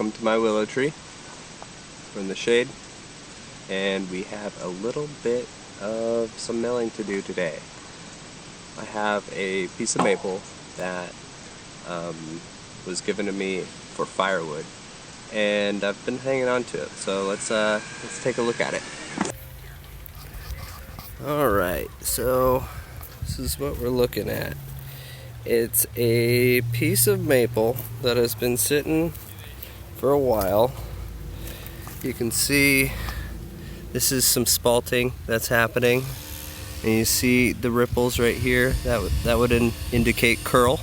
welcome to my willow tree. We're in the shade, and we have a little bit of some milling to do today. I have a piece of maple that was given to me for firewood, and I've been hanging on to it. So let's take a look at it. Alright, so this is what we're looking at. It's a piece of maple that has been sitting for a while. You can see this is some spalting that's happening, and you see the ripples right here. That would indicate curl.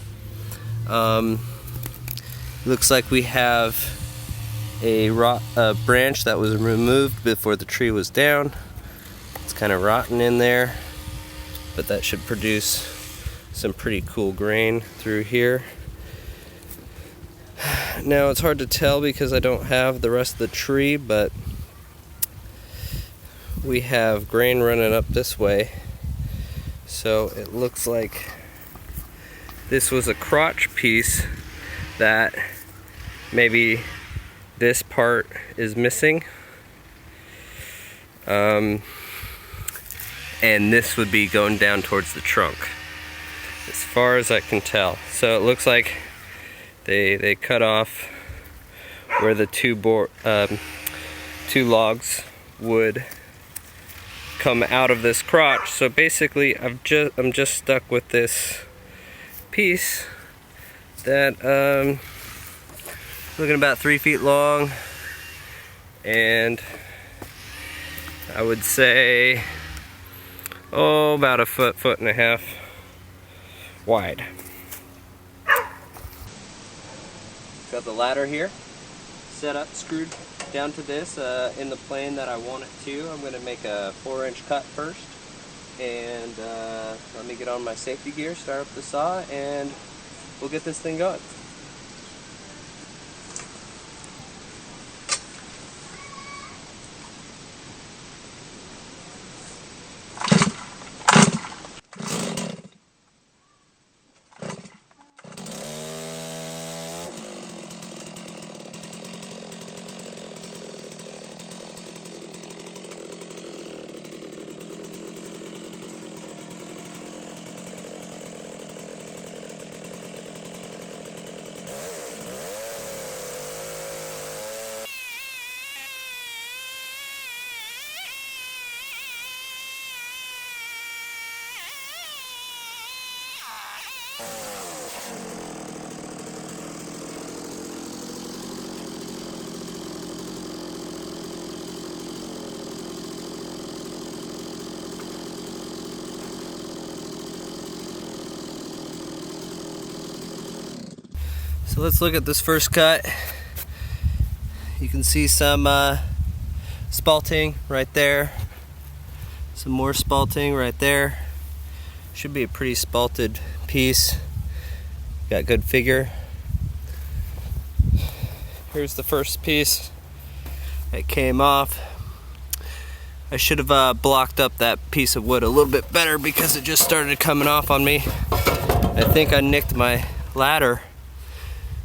Looks like we have a branch that was removed before the tree was down. It's kind of rotten in there, but that should produce some pretty cool grain through here. Now it's hard to tell because I don't have the rest of the tree, but we have grain running up this way. So it looks like this was a crotch piece that maybe this part is missing. And this would be going down towards the trunk, as far as I can tell. So it looks like they cut off where the two logs would come out of this crotch. So basically I'm just stuck with this piece that looking about 3 feet long, and I would say about a foot and a half wide. Got the ladder here set up, screwed down to this in the plane that I want it to. I'm going to make a 4-inch cut first, and let me get on my safety gear, start up the saw, and we'll get this thing going. So let's look at this first cut. You can see some spalting right there. Some more spalting right there. Should be a pretty spalted piece. Got good figure. Here's the first piece that came off. I should have blocked up that piece of wood a little bit better because it just started coming off on me. I think I nicked my ladder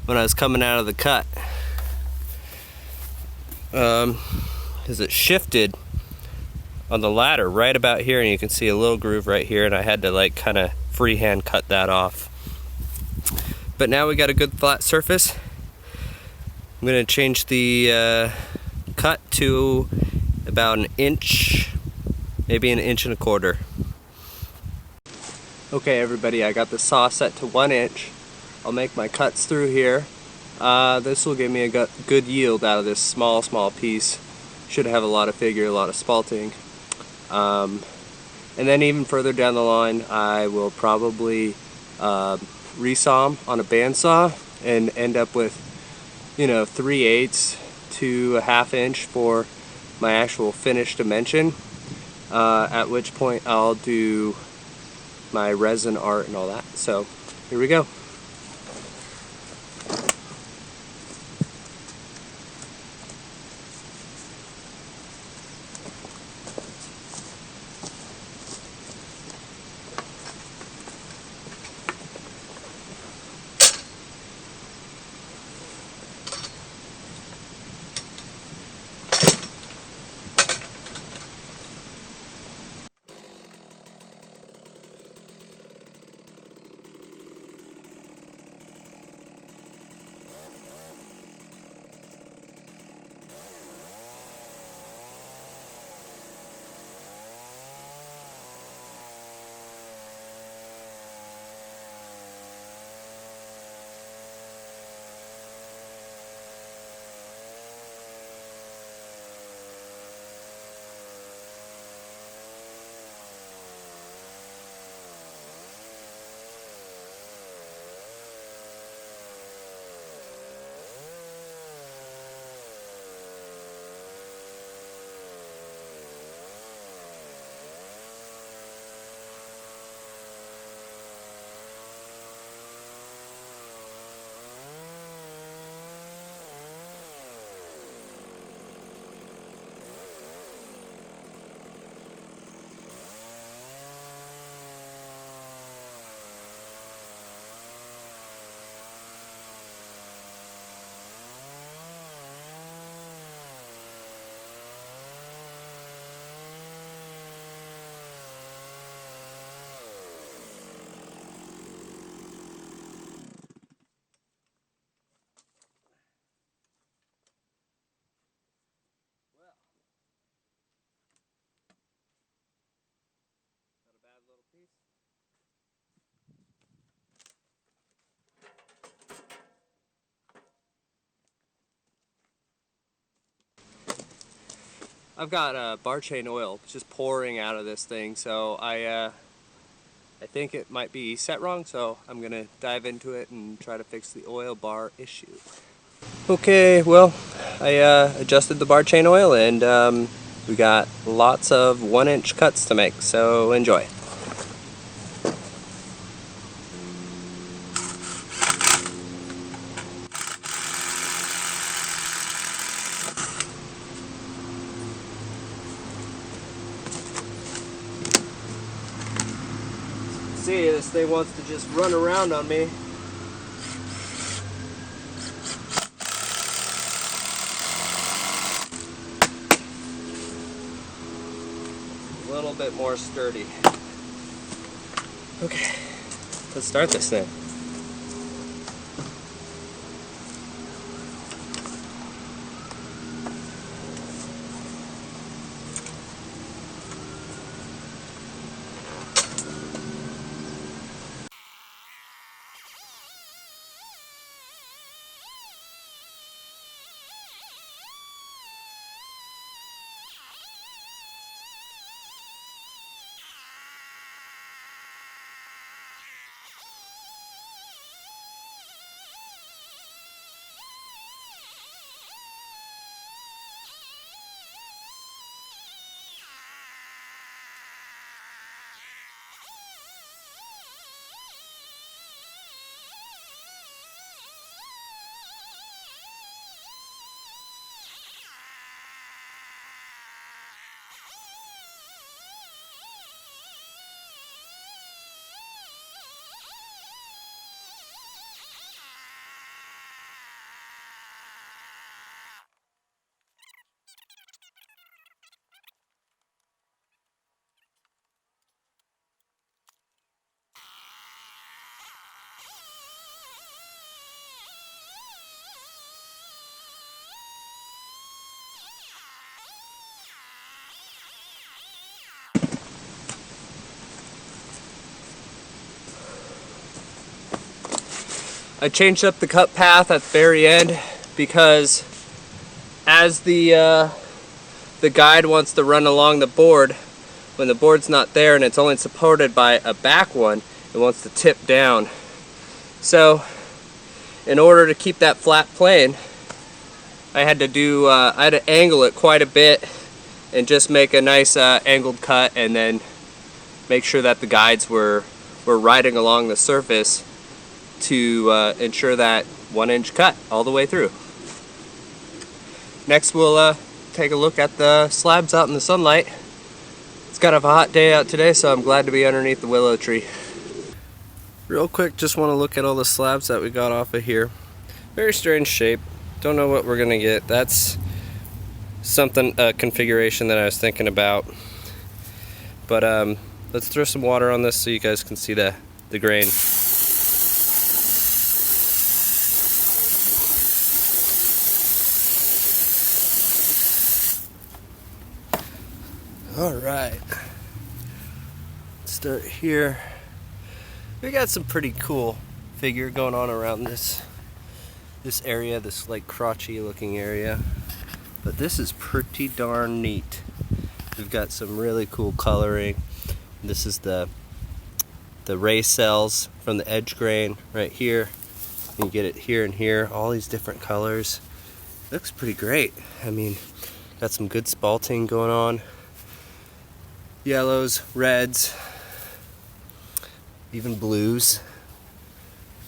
when I was coming out of the cut, because it shifted on the ladder right about here, and you can see a little groove right here, and I had to like kind of freehand cut that off. But now we got a good flat surface. I'm going to change the cut to about 1 inch, maybe 1.25 inches. Okay everybody, I got the saw set to 1 inch. I'll make my cuts through here. This will give me a good yield out of this small piece. Should have a lot of figure, a lot of spalting. And then even further down the line, I will probably resaw them on a bandsaw and end up with, 3/8 to a 1/2 inch for my actual finished dimension. At which point I'll do my resin art and all that. So here we go. I've got bar chain oil just pouring out of this thing, so I think it might be set wrong, so I'm gonna dive into it and try to fix the oil bar issue. Okay, well, I adjusted the bar chain oil, and we got lots of 1-inch cuts to make, so enjoy. See, this thing wants to just run around on me. A little bit more sturdy. Okay, let's start this thing. I changed up the cut path at the very end because as the guide wants to run along the board, when the board's not there and it's only supported by a back one, it wants to tip down. So in order to keep that flat plane, I had to angle it quite a bit and just make a nice angled cut, and then make sure that the guides were riding along the surface to ensure that 1-inch cut all the way through. Next we'll take a look at the slabs out in the sunlight. It's kind of a hot day out today, so I'm glad to be underneath the willow tree. Real quick, just want to look at all the slabs that we got off of here. Very strange shape. Don't know what we're gonna get. That's something, a configuration that I was thinking about. But let's throw some water on this so you guys can see the grain. Alright, start here. We got some pretty cool figure going on around this area, this like crotchy looking area. But this is pretty darn neat. We've got some really cool coloring. This is the ray cells from the edge grain right here. You get it here and here, all these different colors. Looks pretty great. I mean, got some good spalting going on. Yellows, reds, even blues.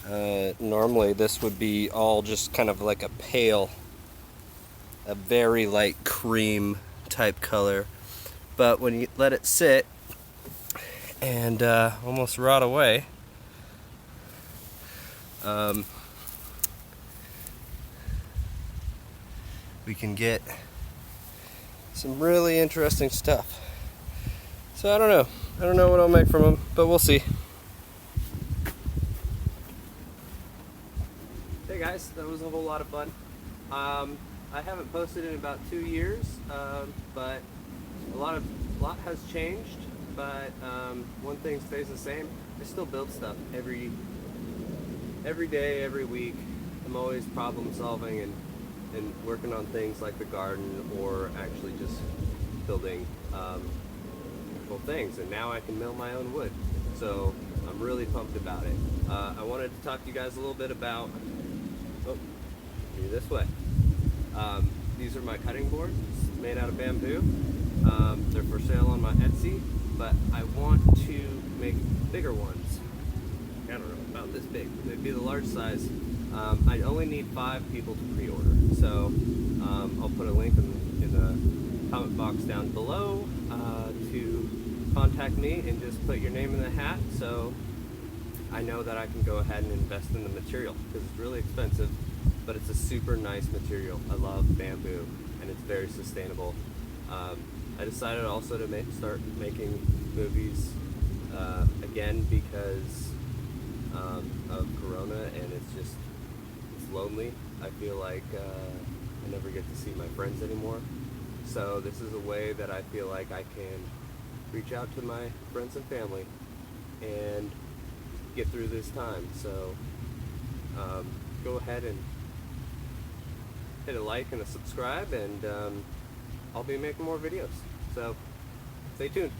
Normally this would be all just kind of like a pale, a very light cream type color. But when you let it sit and almost rot away, we can get some really interesting stuff. So I don't know what I'll make from them, but we'll see. Hey guys, that was a whole lot of fun. I haven't posted in about 2 years, but a lot has changed. But one thing stays the same. I still build stuff every day, every week. I'm always problem solving and working on things like the garden, or actually just building cool things, and now I can mill my own wood. So I'm really pumped about it. I wanted to talk to you guys a little bit about, this way. These are my cutting boards made out of bamboo. They're for sale on my Etsy, but I want to make bigger ones. I don't know, about this big. They'd be the large size. I only need 5 people to pre-order, so I'll put a link in the comment box down below to contact me and just put your name in the hat, so I know that I can go ahead and invest in the material, because it's really expensive, but it's a super nice material. I love bamboo, and it's very sustainable. I decided also to start making movies again because of Corona, and it's lonely. I feel like I never get to see my friends anymore. So this is a way that I feel like I can reach out to my friends and family and get through this time. So go ahead and hit a like and a subscribe, and I'll be making more videos. So stay tuned.